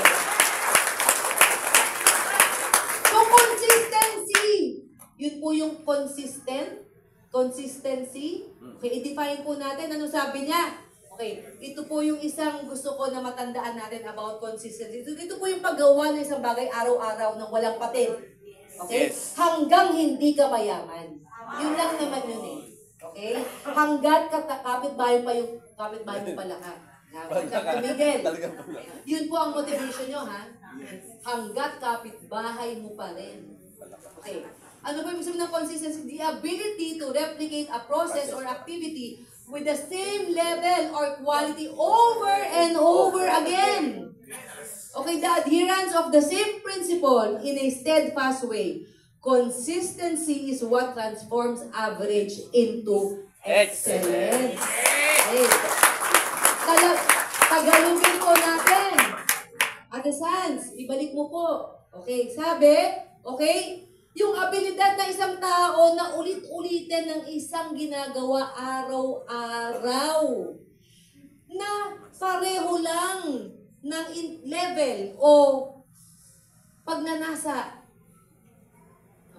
So consistency, yun po yung consistent, Consistency. Okay, i-define po natin. Ano sabi niya? Okay, ito po yung isang gusto ko na matandaan natin about consistency. Ito po yung paggawa ng isang bagay araw-araw ng walang patid. Okay? Yes. Hanggang hindi ka mayaman. Yun lang naman yun eh. Okay? Hanggat kapitbahay pa yung kapitbahay mo pala ka. Huwag kang tumigil. Talagang pala. Yun po ang motivation nyo, ha? Hanggat kapitbahay mo pa rin. Okay. Ano ba ibig sabihin ng consistency? The ability to replicate a process or activity with the same level or quality over and over again. Okay, the adherence of the same principle in a steadfast way. Consistency is what transforms average into excellence. Okay. Tagalogin po natin. Ate Sans, ibalik mo po. Okay, sabi, okay, yung abilidad ng isang tao na ulit-ulitin ng isang ginagawa araw-araw na pareho lang ng level o pagnanasa.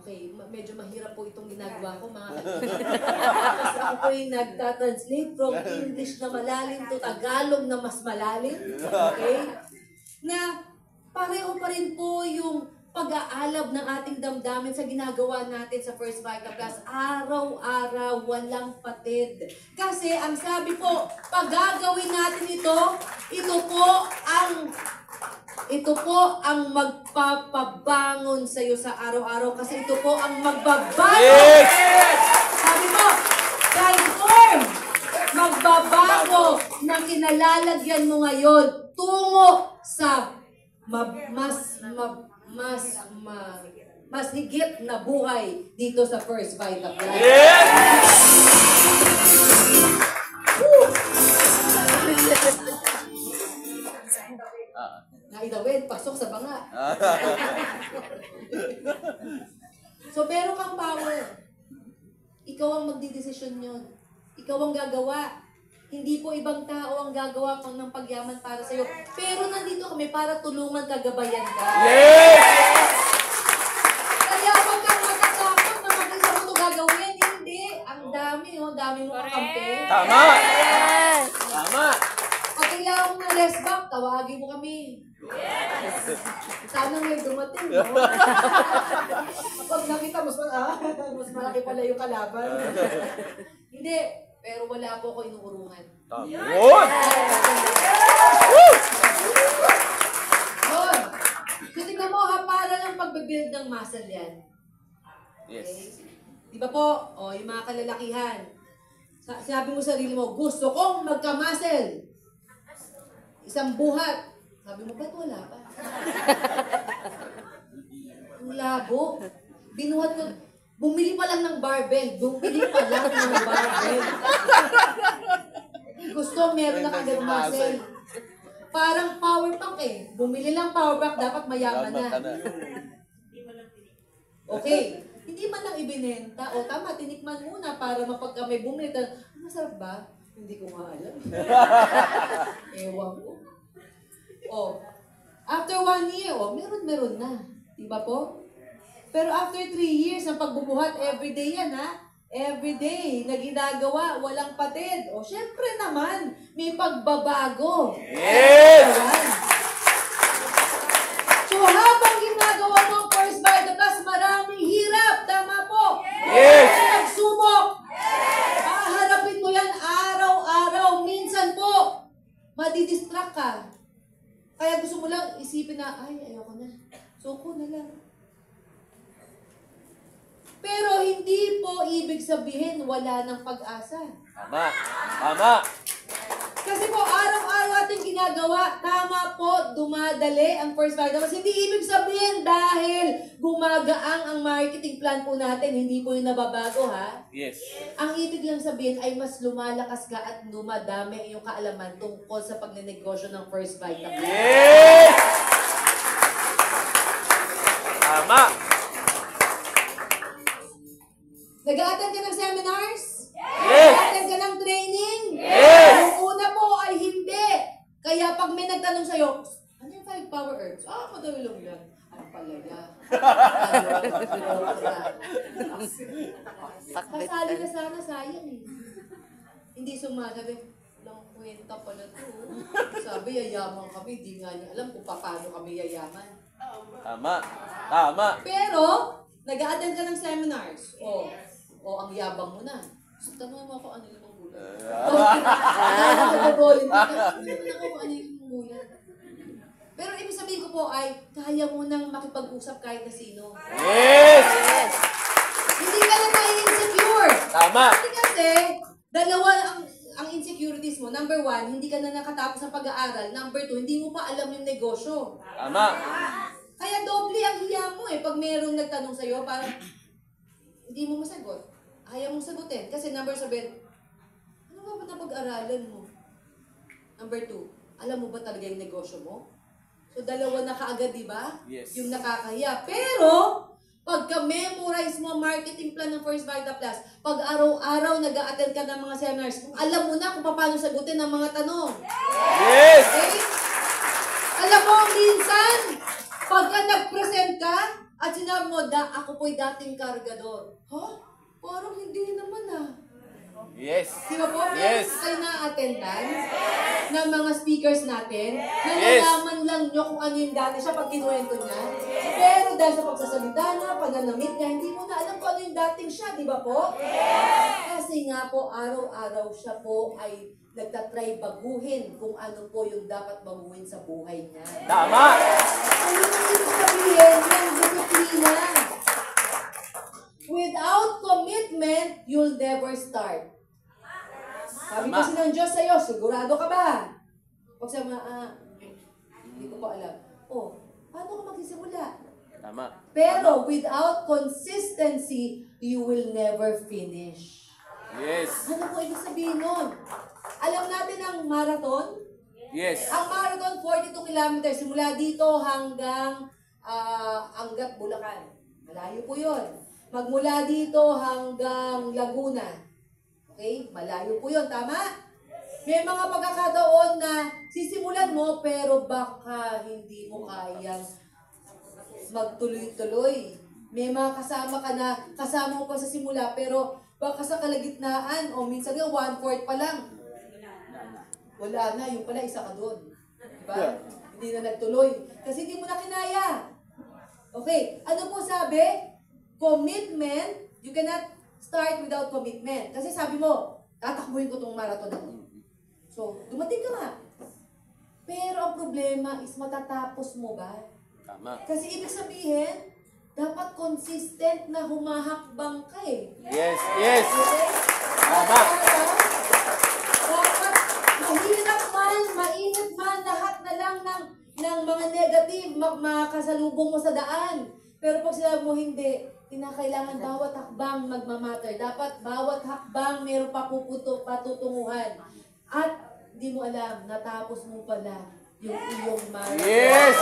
Okay, medyo mahirap po itong ginagawa ko, mga kasi ako po yung nagtatranslate from English na malalim to Tagalog na mas malalim. Okay? Na pareho pa rin po yung pag-aalab ng ating damdamin sa ginagawa natin sa First Vital Plus. Araw-araw, walang patid. Kasi ang sabi po, pag gagawin natin ito po ang magpapabangon sa iyo sa araw-araw kasi ito po ang magbabago. Yes! Sabi mo, transform, magbabago na kinalalagyan mo ngayon tungo sa mas higit na buhay dito sa First Vital Plus. Yes! Naidawin, pasok sa banga. So, meron kang power. Ikaw ang magdidesisyon yun. Ikaw ang gagawa. Hindi po ibang tao ang gagawa ng pagyaman para sa'yo. Pero nandito kami para tulungan kagabayan ka. Yes! Kaya huwag kang matatakot na mag-isa mo ito gagawin. Hindi. Ang dami, dami mo kakampi. Tama! Tama! Pag kailangan mo ng rest back, tawagin mo kami. Sana may dumating, no? Pag nakita, mas malaki pala yung kalaban. Hindi, pero wala po ako inuurungan. Tama! Yun. So, tingnan mo, para lang pagbe-build ng muscle yan. Yes. Di ba po? O, yung mga kalalakihan. Sabi mo sa sarili mo, gusto kong magka-muscle. Isang buhat. Sabi mo, ba't wala pa? Ang labo. Binuhat ko. Bumili pa lang ng barbell. Gusto, meron na kagad muscle. Parang power pack eh. Bumili lang power pack, dapat mayaman na. Okay. Hindi man lang ibinenta. O tama, tinikman muna para mapagka may bumili. Masarap ba? Hindi ko nga alam. Ewan ko. O, after 1 year, meron na. Diba po? Pero after 3 years, ang pagbubuhat, everyday yan ha. Everyday na ginagawa, walang patid. O, syempre naman, may pagbabago. Yes! Ayan. So, habang ginagawa mo ang First Vital Plus, maraming hirap. Tama po? Yes! Nagsubok. Haharapin mo yan araw-araw. Minsan po, madidistract ka. Kaya gusto mo lang isipin na, ayoko na. Suko na lang. Pero hindi po ibig sabihin wala ng pag-asa. Tama! Tama! Kasi po, araw-araw ating ginagawa, tama po, dumadali ang First Vital Plus. Hindi ibig sabihin dahil gumagaang ang marketing plan po natin, hindi po yung nababago ha. Yes. Ang ibig lang sabihin ay mas lumalakas ka at dumadami ang iyong kaalaman tungkol sa pagnenegosyo ng First Vital Plus. Yes! Tama! Nag-a-attend ka ng seminars? Yes! Nag-a-attend ka ng training? Yes! Yung una po ay hindi. Kaya pag may nagtanong sa'yo, ano yung 5 power herbs? Madali lang yan. Ano palaga? Kasali ka sana, sayang eh. Hindi sumasabi, walang kwenta pala to. Sabi, yayaman kami, di nga niya alam kung paano kami yayaman. Tama. Tama. Pero, nag-a-attend ka ng seminars. O ang yabang mo na. So, tanong mo ako ano yung manggulan. Tanong ako kung ano yung manggulan. Pero ibig sabihin ko po ay, kaya mo nang makipag-usap kahit na sino. Yes! Hindi ka na insecure. Tama. Kasi, dalawa ang insecurities mo. Number 1, hindi ka na nakatapos ng pag-aaral. Number 2, hindi mo pa alam yung negosyo. Tama. Kaya doble ang hiya mo eh. Pag merong nagtanong sa'yo, parang hindi mo masagot. Ayaw mong sagutin. Kasi number 7, ano ba ba napag-aralan mo? Number 2, alam mo ba talaga yung negosyo mo? So, dalawa na kaagad, di ba? Yes. Yung nakakahiya. Pero, pagka-memorize mo ang marketing plan ng First Vita Plus, pag araw-araw nag-a-attend ka ng mga seminars, alam mo na kung paano sagutin ang mga tanong. Yes! Okay? Alam mo, minsan, pagka nag-present ka, at sinabi mo, ako po'y dating kargador. Parang hindi naman ah. Yes. Di ba po? Yes. Meron kayo na-attendan ng mga speakers natin na Yes. nalaman lang nyo kung ano yung dati siya pag kinuwento niya. Pero dahil sa pagsasalita niya, pananamit niya, hindi mo na alam kung ano yung dating siya, di ba po? Kasi nga po, araw-araw siya po ay nagtatry baguhin kung ano po yung dapat baguhin sa buhay niya. Tama. Ano yung ibig sabihin ng disiplina? Without commitment, you'll never start. Sabi Tama. kasi ng Diyos sa'yo, sigurado ka ba? Pag sabi nga, hindi ko pa alam. Paano ka magsisimula? Tama. Pero without consistency, you will never finish. Yes. Ano po ibig sabihin nun? Alam natin ang marathon? Yes. Ang marathon, 42 kilometers. Simula dito hanggang Bulacan. Malayo po yun. Magmula dito hanggang Laguna. Okay? Malayo po yun. Tama? May mga pagkakataon na sisimulan mo pero baka hindi mo kayang magtuloy-tuloy. May mga kasama ka na kasama mo pa sa simula pero baka sa kalagitnaan o minsan nga 1/4 pa lang. Wala na, yung pala isa ka doon. Diba? Yeah. Hindi na nagtuloy. Kasi hindi mo na kinaya. Okay, ano po sabi? Commitment, you cannot start without commitment. Kasi sabi mo, tatakbuhin ko tong marathon na to. So, dumating ka nga. Pero ang problema is matatapos mo ba? Tama. Kasi ibig sabihin, dapat consistent na humahakbang ka eh. Yes. Yes. Okay? Tama. Dapat mahirap man, mainit man, lahat na lang ng mga negative makasalubong mo sa daan. Pero pag sinabi mo hindi, kinakailangan bawat hakbang magmamatter. Dapat bawat hakbang meron patutunguhan. At hindi mo alam, natapos mo pala yung iyong marathon. Yes.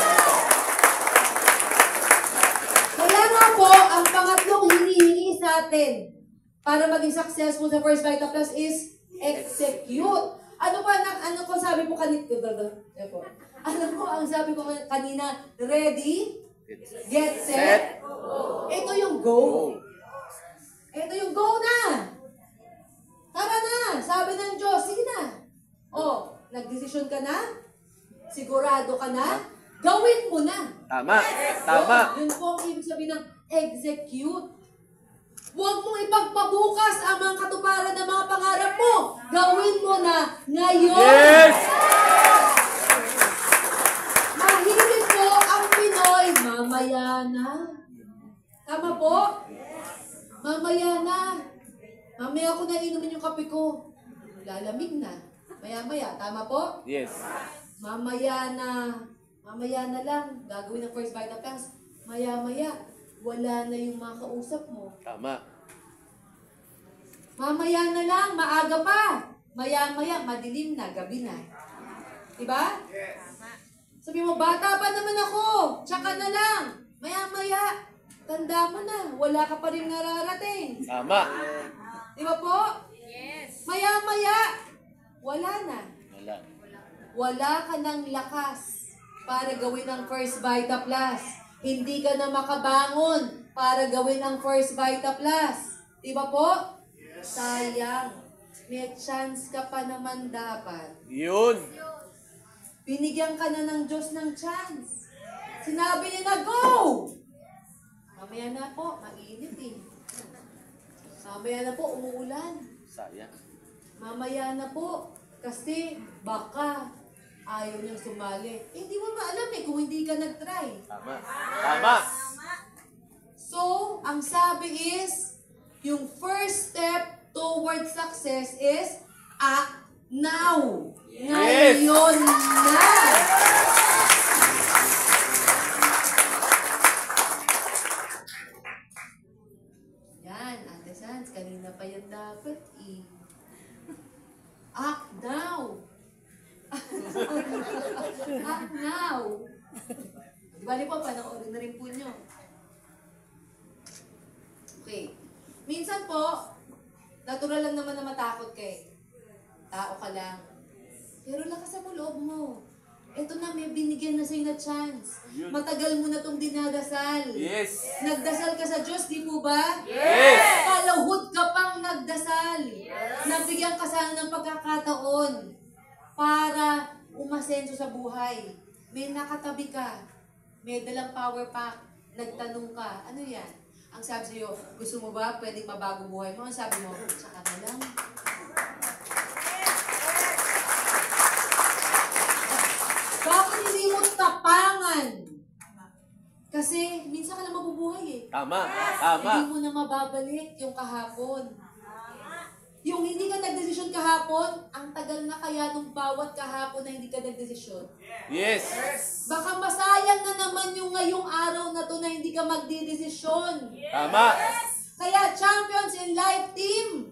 Kaya nga po, ang pangatlong hinihingi sa atin para maging successful sa First Vita Plus is execute. Ano ko sabi po kanina? Ano po ang sabi ko kanina? Ready? Get set. Ito yung go. Ito yung go na. Tara na. Sabi ng Diyos, sige na. Nagdesisyon ka na? Sigurado ka na? Gawin mo na. Tama. Tama. Yun po ang ibig sabihin ng execute. Huwag mong ipagpabukas ang mga katuparan ng mga pangarap mo. Gawin mo na ngayon. Yes. Mahilig po ang Pinoy, mamaya na. Tama po? Mamaya na. Mamaya ko na inumin yung kape ko. Lalamig na. Maya-maya. Tama po? Yes. Mamaya na. Mamaya na lang. Gagawin ng First Vita Plus. Maya-maya. Wala na yung mga kausap mo. Tama. Mamaya na lang. Maaga pa. Maya-maya. Madilim na. Gabi na. Diba? Sabi mo, bata pa naman ako. Tsaka na lang. Maya-maya. Tanda mo na. Wala ka pa rin nararating. Tama. Diba po? Yes. Maya-maya. Wala na. Wala. Wala ka ng lakas para gawin ang First Vita Plus. Hindi ka na makabangon para gawin ang First Vita Plus. Diba po? Sayang. May chance ka pa naman dapat. Yun. Binigyan ka na ng Diyos ng chance. Sinabi niya na, go! Mamaya na po, mainit eh. Mamaya na po, umuulan. Sayang. Mamaya na po, kasi baka ayaw niyang sumali. Eh, hindi mo ba alam eh kung hindi ka nag-try. Tama. Tama. So, ang sabi is, yung first step towards success is act now. Yes! Ngayon na! Yan, Ate Sans, kanina pa yan dapat eh. Act now! Act now! Di ba po, panoorin na rin po nyo. Okay. Minsan po, natural lang naman na matakot ka eh. Tao ka lang. Pero lakasan mo loob mo. Eto na, may binigyan na sa'yo na chance. Matagal mo na itong dinadasal. Yes. Nagdasal ka sa Diyos, di po ba? Yes. Kalahod ka pang nagdasal. Nabigyan ka sana ng pagkakataon para umasenso sa buhay. May nakatabi ka. May dalang power pack. Nagtanong ka. Ano yan? Ang sabi sa'yo, gusto mo ba pwedeng mabago buhay mo? Ang sabi mo, tsaka na lang. Bakit hindi mo tapangan? Kasi minsan ka lang mabubuhay eh. Tama. Tama. Hindi mo na mababalik yung kahapon. Yung hindi ka nagdesisyon kahapon, ang tagal na kaya nung bawat kahapon na hindi ka nagdesisyon. Yes. Baka masayang na naman yung ngayong araw na to na hindi ka magdidesisyon. Tama. Kaya Champions in Life Team,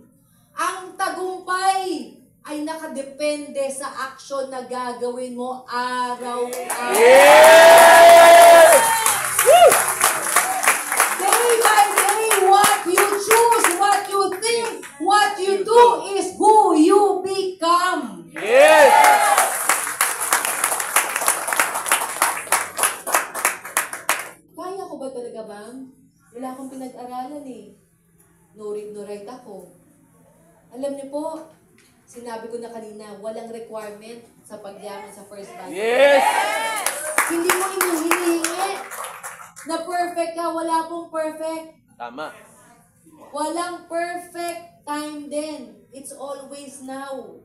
ang tagumpay ay nakadepende sa aksyon na gagawin mo araw-araw. Yes! Day by day, what you choose, what you think, what you do is who you become. Yes! Kaya ko ba talaga, bang? Wala akong pinag-aralan eh. No read, no write ako. Alam niyo po, sinabi ko na kanina, walang requirement sa pagyaman sa first batch. Yes! Hindi mo hinihingi na perfect ka, wala pong perfect. Tama. Walang perfect time din. It's always now.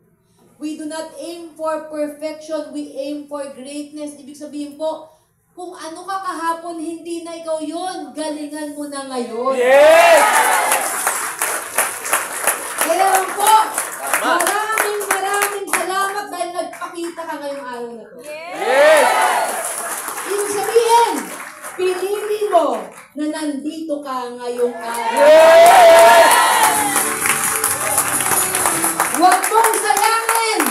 We do not aim for perfection, we aim for greatness. Ibig sabihin po, kung ano ka kahapon, hindi na ikaw yun. Galingan mo na ngayon. Yes! Kaya lang po, Tama. maraming salamat dahil nagpakita ka ngayong araw na to. Yes! Ibig sabihin, pinili mo na nandito ka ngayong araw. Yes! Huwag mong sayangin.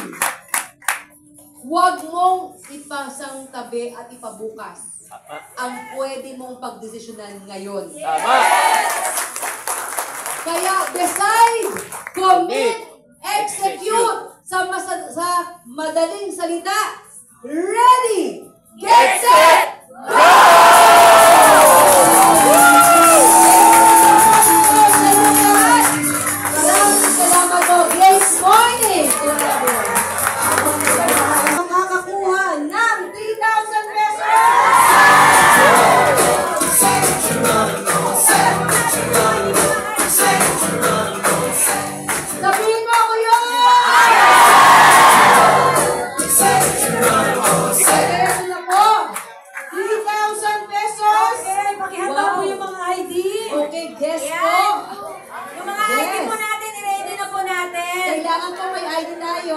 Huwag mong ipasang tabi at ipabukas Tama. ang pwede mong pagdesisyonan ngayon. Tama. Kaya decide, commit, execute sa madaling salita. Ready, get set, Salamat po. Great morning to everyone. Makakakuha ng 3,000 pesos! Sabihin mo ako yun! Ito na po. 3,000 pesos! Pakihanda po yung mga ID. Okay, guess Yan. po. Yung mga ID po natin, i-ready na po natin. Kailangan ko may ID tayo.